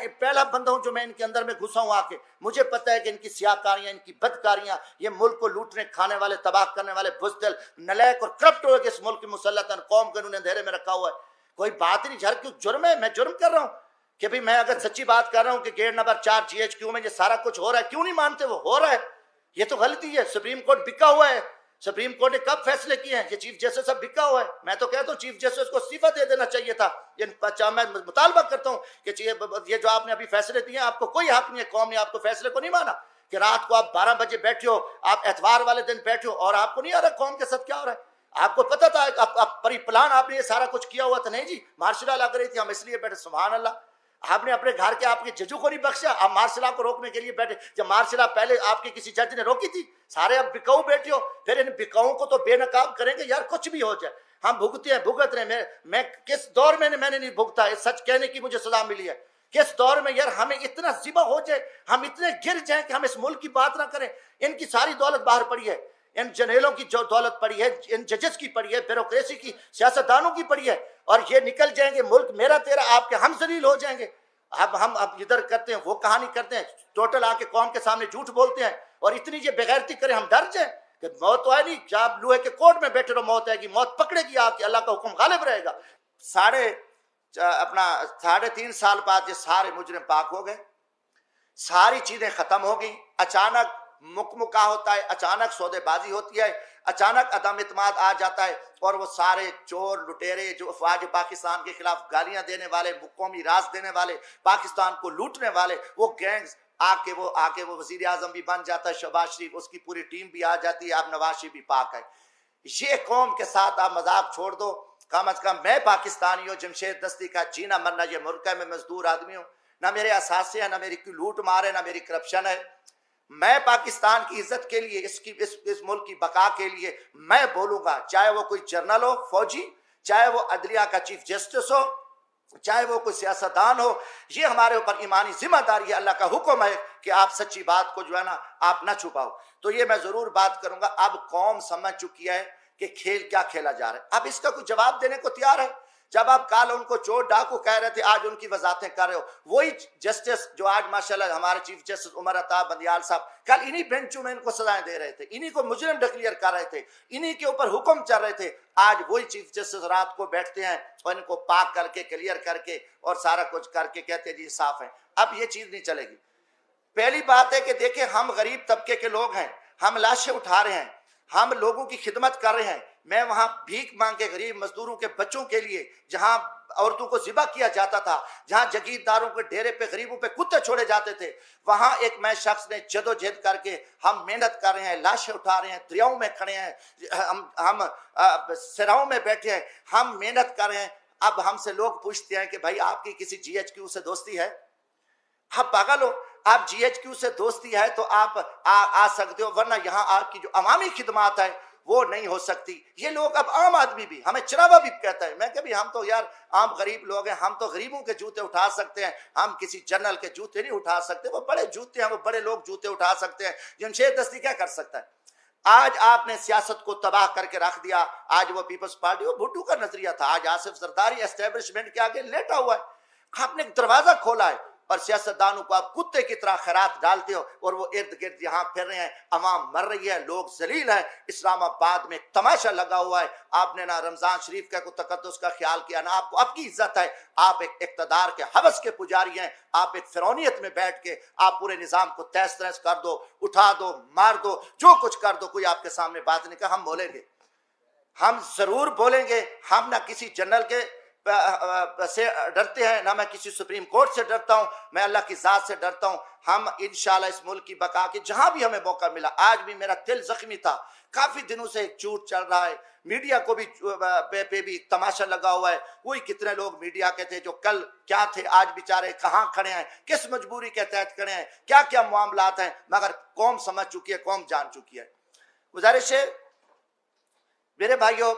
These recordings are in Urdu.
میں پہلا بندہ ہوں جو میں ان کے اندر میں گھسا ہوں آ کے. مجھے پتہ ہے کہ ان کی سیاہکاریاں، ان کی بدکاریاں، یہ ملک کو لوٹنے کھانے والے، تباہ کرنے والے بزدل، نلیک اور کرپٹ ہوئے کہ اس ملک کی مسلطن قوم کو انہوں نے اندھیرے میں رکھا ہوا ہے. کوئی بات نہیں، کیوں جرم ہے؟ میں جرم کر رہا ہوں کہ بھئی میں اگر سچی بات کر رہا ہوں کہ گیٹ نمبر 4 GHQ میں یہ سارا کچھ ہو رہا ہے، کیوں نہیں مانتے؟ وہ ہو رہا ہے، یہ تو غلطی ہے. سپریم کورٹ بکا ہوا ہے. سپریم کورٹ نے کب فیصلے کیے ہیں؟ یہ چیف جسٹس اب بکا ہوا ہے. میں تو کہتا ہوں چیف جسٹس کو استعفیٰ دے دینا چاہیے تھا. میں مطالبہ کرتا ہوں کہ یہ جو آپ نے ابھی فیصلے دیے ہیں، آپ کو کوئی حق نہیں ہے، قوم نے آپ کو فیصلے کو نہیں مانا کہ رات کو آپ 12 بجے بیٹھے ہو، آپ اتوار والے دن بیٹھے ہو اور آپ کو نہیں آ رہا قوم کے ساتھ کیا ہو رہا ہے. آپ کو پتا تھا آپ پری پلان آپ نے یہ سارا کچھ کیا ہوا تھا. نہیں جی، مارشل لا لگ رہی تھی، ہم اس لیے بیٹھے. سبحان اللہ، آپ نے اپنے گھر کے آپ کے ججوں کو نہیں بخشا، آپ مارشل لا کو روکنے کے لیے بیٹھے. جب مارشل لا پہلے آپ کے کسی جج نے روکی تھی، سارے اب بکاؤ بیٹھے ہو. پھر ان بکاؤں کو تو بے نقاب کریں گے یار، کچھ بھی ہو جائے. ہم بھگتے ہیں، بھگت رہے ہیں. میں کس دور میں نے نہیں بھگتا، سچ کہنے کی مجھے سزا ملی ہے. کس دور میں یار ہمیں اتنا ذبح ہو جائے، ہم اتنے گر جائیں کہ ہم اس ملک کی بات نہ کریں. ان کی ساری دولت باہر پڑی ہے، ان جنیلوں کی جو دولت پڑی ہے، ان ججز کی پڑی ہے، بیوروکریسی کی، سیاستدانوں کی پڑی ہے، اور یہ نکل جائیں گے. ملک میرا تیرا آپ کے ہم ذلیل ہو جائیں گے. اب ہم ادھر کرتے ہیں، وہ کہانی کرتے ہیں، ٹوٹل آ کے قوم کے سامنے جھوٹ بولتے ہیں اور اتنی یہ بغیرتی کریں ہم ڈر جائیں کہ موت تو ہے نہیں. جب لوہے کے کوٹ میں بیٹھے رہو، موت آئے گی، موت پکڑے گی آپ کی، اللہ کا حکم غالب رہے گا. 3.5 سال بعد یہ سارے مجرم پاک ہو گئے، ساری چیزیں ختم ہو گئی. اچانک مکمکا ہوتا ہے، اچانک سودے بازی ہوتی ہے، اچانک عدم اعتماد آ جاتا ہے، اور وہ سارے چور لٹیرے جو افواج پاکستان کے خلاف گالیاں دینے والے، قومی راز دینے والے، پاکستان کو لوٹنے والے، وہ گینگز آ کے وہ وزیر اعظم بھی بن جاتا ہے شہباز شریف، اس کی پوری ٹیم بھی آ جاتی ہے، اب نواز شریف بھی پاک ہے. یہ قوم کے ساتھ آپ مذاق چھوڑ دو. کم از کم میں پاکستانی ہوں، جمشید دستی کا جینا مرنا یہ ملک ہے، میں مزدور آدمی ہوں، نہ میرے اثاثے ہیں، نہ میری کوئی لوٹ مار ہے، نہ میری کرپشن ہے. میں پاکستان کی عزت کے لیے، اس ملک کی بقا کے لیے میں بولوں گا، چاہے وہ کوئی جرنل ہو، فوجی، چاہے وہ عدلیہ کا چیف جسٹس ہو، چاہے وہ کوئی سیاستدان ہو. یہ ہمارے اوپر ایمانی ذمہ داری ہے، اللہ کا حکم ہے کہ آپ سچی بات کو جو ہے نا آپ نہ چھپاؤ. تو یہ میں ضرور بات کروں گا. اب قوم سمجھ چکی ہے کہ کھیل کیا کھیلا جا رہا ہے. اب اس کا کوئی جواب دینے کو تیار ہے. جب آپ کل ان کو چور ڈاکو کہہ رہے تھے، آج ان کی وضاحتیں کر رہے ہو. وہی جسٹس جو آج ماشاءاللہ ہمارے چیف جسٹس عمر عطا بندیال صاحب کل انہی بینچوں میں ان کو سزائیں دے رہے تھے، انہی کو مجرم ڈکلیئر کر رہے تھے، انہی کے اوپر حکم چل رہے تھے. آج وہی چیف جسٹس رات کو بیٹھتے ہیں اور ان کو پاک کر کے، کلیئر کر کے اور سارا کچھ کر کے کہتے ہیں جی صاف ہیں. اب یہ چیز نہیں چلے گی. پہلی بات ہے کہ دیکھیں، ہم غریب طبقے کے لوگ ہیں، ہم لاشیں اٹھا رہے ہیں، ہم لوگوں کی خدمت کر رہے ہیں. میں وہاں بھیک مانگ کے غریب مزدوروں کے بچوں کے لیے، جہاں عورتوں کو ذبح کیا جاتا تھا، جہاں جگیرداروں کے ڈیرے پہ غریبوں پہ کتے چھوڑے جاتے تھے، وہاں ایک میں شخص نے جدوجہد کر کے ہم محنت کر رہے ہیں، لاشیں اٹھا رہے ہیں، دریاؤں میں کھڑے ہیں، ہم سراؤں میں بیٹھے ہیں، ہم محنت کر رہے ہیں. اب ہم سے لوگ پوچھتے ہیں کہ بھائی آپ کی کسی GHQ سے دوستی ہے؟ آپ پاگل ہو؟ آپ GHQ سے دوستی ہے تو آپ آ سکتے ہو، ورنہ یہاں آپ کی جو عوامی خدمات ہے وہ نہیں ہو سکتی. یہ لوگ اب عام آدمی بھی ہمیں چراوا بھی کہتا ہے. میں کہ ہم تو یار عام غریب لوگ ہیں، ہم تو غریبوں کے جوتے اٹھا سکتے ہیں، ہم کسی جنرل کے جوتے نہیں اٹھا سکتے. وہ بڑے جوتے ہیں، وہ بڑے لوگ جوتے اٹھا سکتے ہیں. جمشید دستی کیا کر سکتا ہے؟ آج آپ نے سیاست کو تباہ کر کے رکھ دیا. آج وہ پیپلز پارٹی، وہ بھٹو کا نظریہ تھا، آج آصف زرداری اسٹیبلشمنٹ کے آگے لیٹا ہوا ہے. آپ نے ایک دروازہ کھولا ہے اور سیاستدانوں کو آپ کتے کی طرح خیرات ڈالتے ہو اور وہ ارد گرد یہاں پھر رہے ہیں. عوام مر رہی ہے، لوگ ذلیل ہیں. اسلام آباد میں ایک تماشا لگا ہوا ہے. آپ نے نہ رمضان شریف کا کوئی تقدس کا خیال کیا، نہ آپ کو اب کی عزت ہے. آپ ایک اقتدار کے ہوس کے پجاری ہیں. آپ ایک فرعونیت میں بیٹھ کے آپ پورے نظام کو تہس نہس کر دو، اٹھا دو، مار دو، جو کچھ کر دو. کوئی آپ کے سامنے بات نہیں. کہ ہم بولیں گے، ہم ضرور بولیں گے. ہم نہ کسی جنرل کے سے ڈرتے ہیں، نہ میں کسی سپریم کورٹ سے ڈرتا ہوں، میں اللہ کی ذات سے ڈرتا ہوں. ہم انشاءاللہ اس ملک کی بقا کے جہاں بھی ہمیں موقع ملا. آج بھی میرا دل زخمی تھا، کافی دنوں سے ایک جھوٹ چل رہا ہے، میڈیا کو بھی پہ بھی تماشا لگا ہوا ہے. وہی کتنے لوگ میڈیا کے تھے جو کل کیا تھے، آج بیچارے کہاں کھڑے ہیں، کس مجبوری کے تحت کھڑے ہیں، کیا کیا معاملات ہیں. مگر قوم سمجھ چکی ہے، قوم جان چکی ہے. گزارش ہے میرے بھائیوں،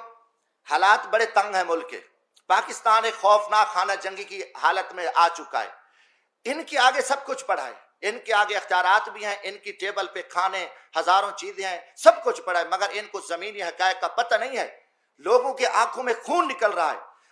حالات بڑے تنگ ہیں ملک کے. پاکستان ایک خوفناک خانہ جنگی کی حالت میں آ چکا ہے. ان کے آگے سب کچھ پڑا ہے، ان کے آگے اختیارات بھی ہیں، ان کی ٹیبل پہ کھانے، ہزاروں چیزیں ہیں، سب کچھ پڑا ہے. مگر ان کو زمینی حقائق کا پتہ نہیں ہے. لوگوں کے آنکھوں میں خون نکل رہا ہے.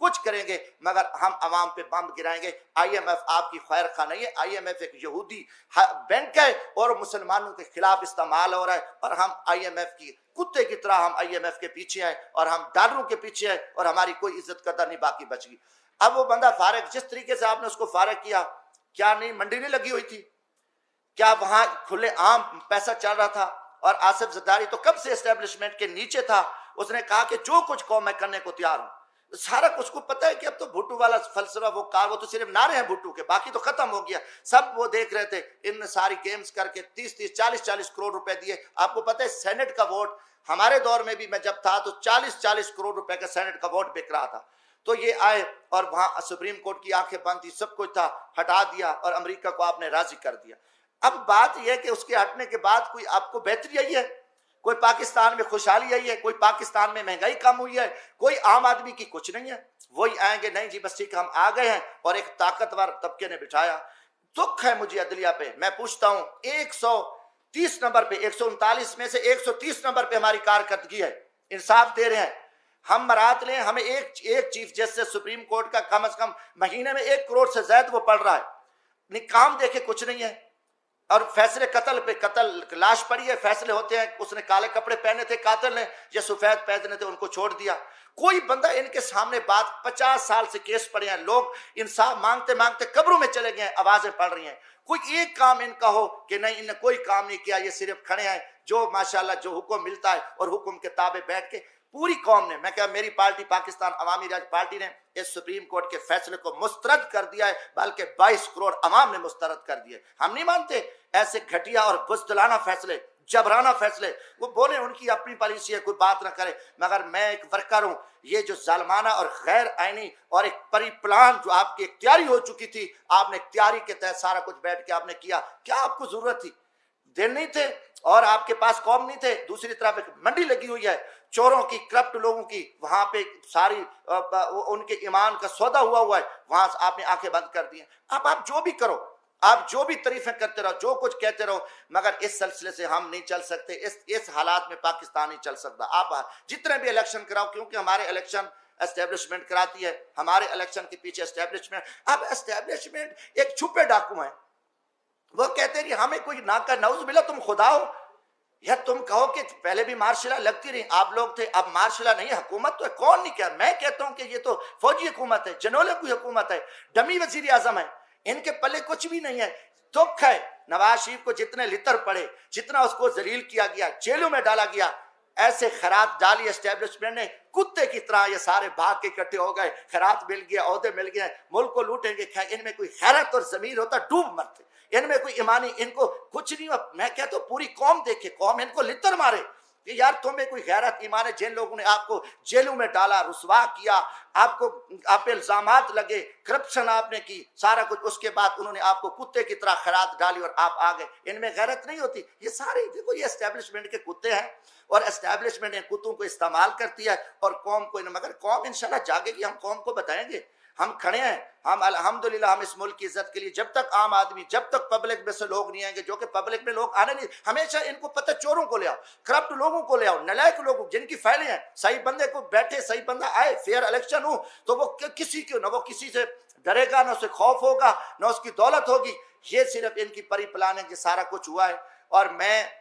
کچھ کریں گے مگر ہم عوام پہ بم گرائیں گے۔ IMF آپ کی خیر خواہ نہیں ہے، IMF ایک یہودی بینک ہے اور مسلمانوں کے خلاف استعمال ہو رہا ہے، اور ہم IMF کی کتے کی طرح ہم IMF کے پیچھے ہیں اور ہم ڈالروں کے پیچھے ہیں، اور ہماری کوئی عزت قدر نہیں باقی بچ گئی۔ اب وہ بندہ فارغ، جس طریقے سے آپ نے اس کو فارغ کیا، کیا نہیں منڈی نہیں لگی ہوئی تھی؟ کیا وہاں کھلے عام پیسہ چل رہا تھا؟ اور آصف زرداری تو کب سے اسٹیبلشمنٹ کے نیچے تھا، اس نے کہا کہ جو کچھ کہو میں کرنے کو تیار ہوں۔ سارا کچھ کو پتہ ہے کہ اب تو بھٹو والا فلسفہ وہ تو صرف نعرے ہیں بھٹو کے، باقی تو ختم ہو گیا۔ سب وہ دیکھ رہے تھے، ان نے ساری گیمز کر کے 30 40 کروڑ روپے دیے۔ آپ کو پتہ ہے سینٹ کا ووٹ ہمارے دور میں بھی میں جب تھا تو 40 کروڑ روپے کا سینٹ کا ووٹ بک رہا تھا۔ تو یہ آئے اور وہاں سپریم کورٹ کی آنکھیں بند تھی، سب کچھ تھا، ہٹا دیا اور امریکہ کو آپ نے راضی کر دیا۔ اب بات یہ ہے کہ اس کے ہٹنے کے بعد کوئی آپ کو بہتری آئی ہے؟ کوئی پاکستان میں خوشحالی آئی ہے؟ کوئی پاکستان میں مہنگائی کم ہوئی ہے؟ کوئی عام آدمی کی کچھ نہیں ہے۔ وہی آئیں گے، نہیں جی بس ٹھیک ہم آ گئے ہیں، اور ایک طاقتور طبقے نے بٹھایا۔ دکھ ہے مجھے عدلیہ پہ، میں پوچھتا ہوں 130 نمبر پہ، 139 میں سے 130 نمبر پہ ہماری کارکردگی ہے، انصاف دے رہے ہیں۔ ہم مرات لیں، ہمیں ایک چیف جسٹس سپریم کورٹ کا کم از کم مہینے میں 1 کروڑ سے زائد وہ پڑ رہا ہے، کام دیکھے کچھ نہیں ہے۔ اور فیصلے قتل پہ قتل، لاش پڑی ہے، فیصلے ہوتے ہیں، اس نے کالے کپڑے پہنے تھے قاتل نے یا سفید پہنے تھے ان کو چھوڑ دیا۔ کوئی بندہ ان کے سامنے بات، 50 سال سے کیس پڑے ہیں، لوگ انصاف مانگتے مانگتے قبروں میں چلے گئے ہیں، آوازیں پڑ رہی ہیں، کوئی ایک کام ان کا ہو کہ نہیں ان نے کوئی کام نہیں کیا، یہ صرف کھڑے ہیں جو ماشاءاللہ جو حکم ملتا ہے اور حکم کے تابع بیٹھ کے پوری قوم نے، میں کہا میری پارٹی پاکستان عوامی راج پارٹی نے اس سپریم کورٹ کے فیصلے کو مسترد کر دیا ہے، بلکہ 22 کروڑ عوام نے مسترد کر دیا۔ ہم نہیں مانتے ایسے گھٹیا اور بزدلانہ فیصلے، جبرانہ فیصلے، وہ بولے ان کی اپنی پالیسی ہے، کوئی بات نہ کرے، مگر میں ایک ورکر ہوں۔ یہ جو ظالمانہ اور غیر آئینی اور ایک پری پلان جو آپ کی اختیاری ہو چکی تھی، آپ نے اختیاری کے تحت سارا کچھ بیٹھ کے آپ نے کیا، کیا آپ کو ضرورت تھی؟ دن نہیں تھے اور آپ کے پاس قوم نہیں تھے۔ دوسری طرف ایک منڈی لگی ہوئی ہے چوروں کی، کرپٹ لوگوں کی، وہاں پہ ساری ان کے ایمان کا سودا ہوا ہے، وہاں سے آپ نے آنکھیں بند کر دی ہیں۔ اب آپ جو بھی کرو، آپ جو بھی تعریفیں کرتے رہو، جو کچھ کہتے رہو، مگر اس سلسلے سے ہم نہیں چل سکتے، اس حالات میں پاکستان نہیں چل سکتا۔ آپ جتنے بھی الیکشن کراؤ، کیونکہ ہمارے الیکشن اسٹیبلشمنٹ کراتی ہے، ہمارے الیکشن کے پیچھے اسٹیبلشمنٹ۔ اب اسٹیبلشمنٹ ایک چھپے ڈاکو ہیں، وہ کہتے ہیں ہمیں کوئی نہ کر، نعوذ باللہ تم خدا ہو یا تم کہو کہ پہلے بھی مارشلہ لگتی رہی، آپ لوگ تھے، اب مارشلہ نہیں، حکومت تو ہے، کون نہیں کہہ، میں کہتا ہوں کہ یہ تو فوجی حکومت ہے، جنولے کی حکومت ہے، ڈمی وزیر اعظم ہے، ان کے پلے کچھ بھی نہیں ہے۔ دکھ ہے نواز شریف کو جتنے لتر پڑے، جتنا اس کو ذلیل کیا گیا، جیلوں میں ڈالا گیا، ایسے خیرات ڈالی اسٹیبلشمنٹ نے، کتے کی طرح یہ سارے بھاگ کے اکٹھے ہو گئے، خیرات مل گیا، عہدے مل گئے، ملک کو لوٹیں گے۔ ان میں کوئی خیرت اور ضمیر ہوتا ڈوب مرتے، ان میں کوئی ایمانی، ان کو کچھ نہیں ہوا۔ میں کہتا ہوں پوری قوم دیکھے، قوم ان کو لتر مارے کہ یار تمہیں کوئی غیرت ایمان ہے؟ جن لوگوں نے آپ کو جیلوں میں ڈالا، رسوا کیا، آپ پہ الزامات لگے، کرپشن آپ نے کی، سارا کچھ، اس کے بعد انہوں نے آپ کو کتے کی طرح خیرات ڈالی اور آپ آ گئے، ان میں غیرت نہیں ہوتی؟ یہ سارے دیکھو یہ اسٹیبلشمنٹ کے کتے ہیں، اور اسٹیبلشمنٹ ان کتوں کو استعمال کرتی ہے اور قوم کو، مگر قوم انشاءاللہ جاگے گی، ہم قوم کو بتائیں گے، ہم کھڑے ہیں، ہم الحمدللہ ہم اس ملک کی عزت کے لیے، جب تک عام آدمی، جب تک پبلک میں سے لوگ نہیں آئیں گے، جو کہ پبلک میں لوگ آنے نہیں، ہمیشہ ان کو پتہ چوروں کو لے آؤ، کرپٹ لوگوں کو لے آؤ، نالائق لوگوں جن کی فائلیں ہیں، صحیح بندے کو بیٹھے، صحیح بندہ آئے، فیئر الیکشن ہو تو وہ کسی کو نہ وہ کسی سے ڈرے گا، نہ اسے خوف ہوگا، نہ اس کی دولت ہوگی۔ یہ صرف ان کی پری پلاننگ کے سارا کچھ ہوا ہے، اور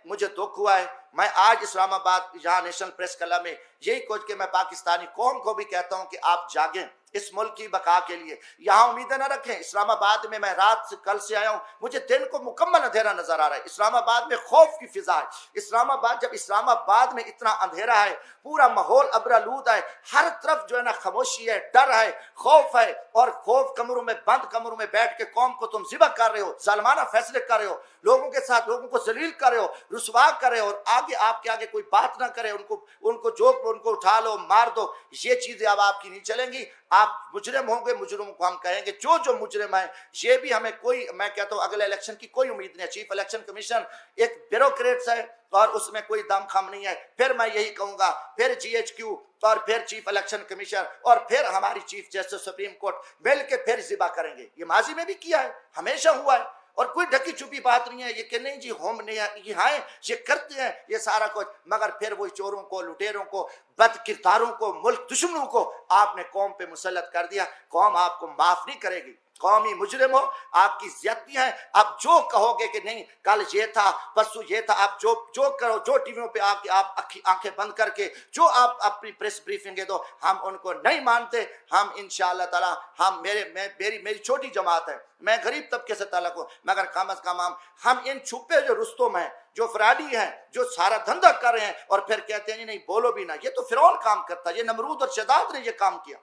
مجھے دکھ ہوا ہے۔ میں آج اسلام آباد یہاں نیشنل پریس کلب میں یہی کچھ کہ میں پاکستانی قوم کو بھی کہتا ہوں کہ آپ جاگیں اس ملک کی بقا کے لیے، یہاں امیدیں نہ رکھیں۔ اسلام آباد میں رات سے کل سے آیا ہوں، مجھے دن کو مکمل اندھیرا نظر آ رہا ہے۔ اسلام آباد میں خوف کی فضا ہے۔ اسلام آباد، جب اسلام آباد میں اتنا اندھیرا ہے، پورا ماحول ابرآلود ہے، ہر طرف جو ہے نا خاموشی ہے، ڈر ہے، خوف ہے، اور خوف کمروں میں بند کمروں میں بیٹھ کے قوم کو تم ذبح کر رہے ہو، ظالمانہ فیصلے کر رہے ہو، لوگوں کے ساتھ لوگوں کو ذلیل کر رہے ہو، رسوا کر رہے ہو، اور آگے آپ کے آگے کوئی بات نہ کرے، ان کو جوک ان کو اٹھا لو، مار دو، یہ چیزیں اب آپ کی نہیں چلیں گی۔ آپ مجرم ہوں گے، مجرموں کو ہم کہیں گے جو مجرم ہیں، یہ بھی ہمیں کوئی، میں کہتا ہوں اگلے الیکشن کی کوئی امید نہیں ہے۔ چیف الیکشن کمیشن ایک بیوروکریٹس ہے اور اس میں کوئی دم خم نہیں ہے۔ پھر میں یہی کہوں گا، پھر GHQ اور پھر چیف الیکشن کمیشن اور پھر ہماری چیف جسٹس سپریم کورٹ مل کے پھر ذبح کریں گے۔ یہ ماضی میں بھی کیا ہے، ہمیشہ ہوا ہے، اور کوئی ڈھکی چھپی بات نہیں ہے یہ کہ نہیں جی ہم یہاں یہ کرتے ہیں یہ سارا کچھ، مگر پھر وہی چوروں کو، لٹیروں کو، بد کرداروں کو، ملک دشمنوں کو آپ نے قوم پہ مسلط کر دیا۔ قوم آپ کو معاف نہیں کرے گی، قومی مجرم ہو، آپ کی زیادتی ہیں، آپ جو کہو گے کہ نہیں کل یہ تھا پرسوں یہ تھا، آپ جو کرو، جو ٹی ویوں پہ آ کے آپ آنکھیں بند کر کے جو آپ اپنی پریس بریفنگیں دو، ہم ان کو نہیں مانتے۔ ہم انشاءاللہ تعالی ہم میری چھوٹی جماعت ہے، میں غریب طبقے سے تعلق ہوں، مگر کم از کم ہم ان چھپے جو رستم ہیں، جو فراڈی ہیں، جو سارا دھندہ کر رہے ہیں اور پھر کہتے ہیں نہیں بولو بھی نہ، یہ تو فرعون کام کرتا ہے، یہ نمرود اور شداد نے یہ کام کیا،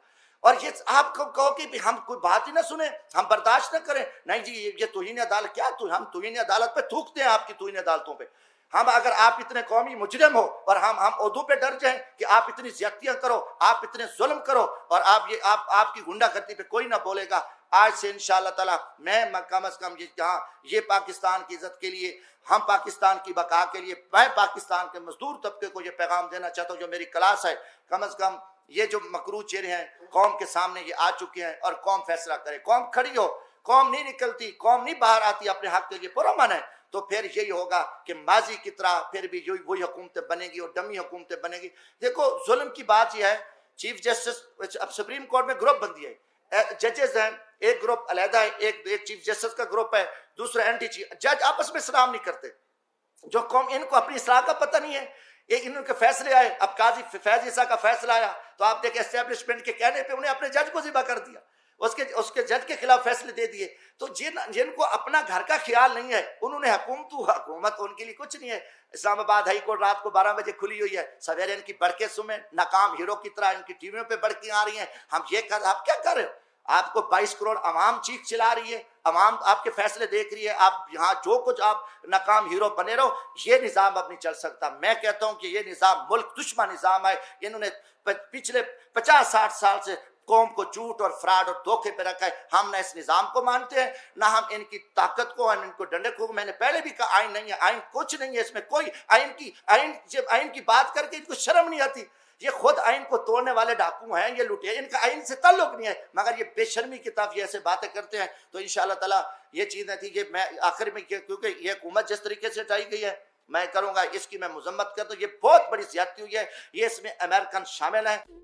اور یہ آپ کو کہو کہ ہم کوئی بات ہی نہ سنیں، ہم برداشت نہ کریں، نہیں جی یہ توہین عدالت کیا، ہم توہین عدالت پہ تھوکتے ہیں، آپ کی توہین عدالتوں پہ۔ ہم اگر آپ اتنے قومی مجرم ہو اور ہم عہدوں پہ ڈر جائیں کہ آپ اتنی زیادتیاں کرو، آپ اتنے ظلم کرو، اور آپ کی غنڈہ گردی پہ کوئی نہ بولے گا، آج سے انشاءاللہ تعالی میں کم از کم یہ پاکستان کی عزت کے لیے، ہم پاکستان کی بقا کے لیے، میں پاکستان کے مزدور طبقے کو یہ پیغام دینا چاہتا ہوں، جو میری کلاس ہے، کم از کم یہ جو مکروہ چہرے ہیں قوم کے سامنے یہ آ چکے ہیں، اور قوم فیصلہ کرے، قوم کھڑی ہو، قوم نہیں نکلتی، قوم نہیں باہر آتی اپنے حق کے لیے پرامن ہے، تو پھر یہی ہوگا کہ ماضی کی طرح پھر بھی وہی حکومتیں بنے گی اور ڈمی حکومتیں بنے گی۔ دیکھو ظلم کی بات یہ ہے، چیف جسٹس اب سپریم کورٹ میں گروپ بندی ہے، ججز ہیں، ایک گروپ علیحدہ ہے، ایک چیف جسٹس کا گروپ ہے، دوسرا اینٹی چیف، جج آپس میں سلام نہیں کرتے، جو قوم ان کو اپنی اصلاح کا پتہ نہیں ہے، ان کے فیصلے آئے، اب قاضی فیض عیسیٰ کا فیصلہ آیا تو آپ دیکھیں اسٹیبلشمنٹ کے کہنے پہ انہیں اپنے جج کو ذبح کر دیا، اس کے جج کے خلاف فیصلے دے دیے۔ تو جن کو اپنا گھر کا خیال نہیں ہے، انہوں نے حکومت ان کے لیے کچھ نہیں ہے۔ اسلام آباد ہائی کورٹ رات کو 12 بجے کھلی ہوئی ہے، سویرے ان کی بڑکیں سنیں، ناکام ہیرو کی طرح ان کی ٹی ویوں پہ بڑکیں آ رہی ہیں، ہم یہ کر، آپ کیا کر رہے ہو؟ آپ کو 22 کروڑ عوام چیخ چلا رہی ہے، عوام آپ کے فیصلے دیکھ رہی ہے، آپ یہاں جو کچھ آپ ناکام ہیرو بنے رہو، یہ نظام اب نہیں چل سکتا۔ میں کہتا ہوں کہ یہ نظام ملک دشمن نظام ہے، انہوں نے پچھلے 50-60 سال سے قوم کو جھوٹ اور فراڈ اور دھوکے پہ رکھا ہے۔ ہم نہ اس نظام کو مانتے ہیں، نہ ہم ان کی طاقت کو، ان کو ڈنڈے کو، میں نے پہلے بھی کہا آئین نہیں ہے، آئین کچھ نہیں ہے، اس میں کوئی آئین کی بات کر کے ان کو شرم نہیں آتی، یہ خود آئین کو توڑنے والے ڈاکو ہیں، یہ لٹے، ان کا آئین سے تعلق نہیں ہے، مگر یہ بے شرمی کی طرف یہ ایسے باتیں کرتے ہیں۔ تو انشاءاللہ تعالی یہ چیزیں تھی کہ میں آخر میں کیونکہ یہ حکومت جس طریقے سے چلائی گئی ہے میں کروں گا، اس کی میں مذمت کرتا ہوں، یہ بہت بڑی زیادتی ہوئی ہے، یہ اس میں امریکن شامل ہیں۔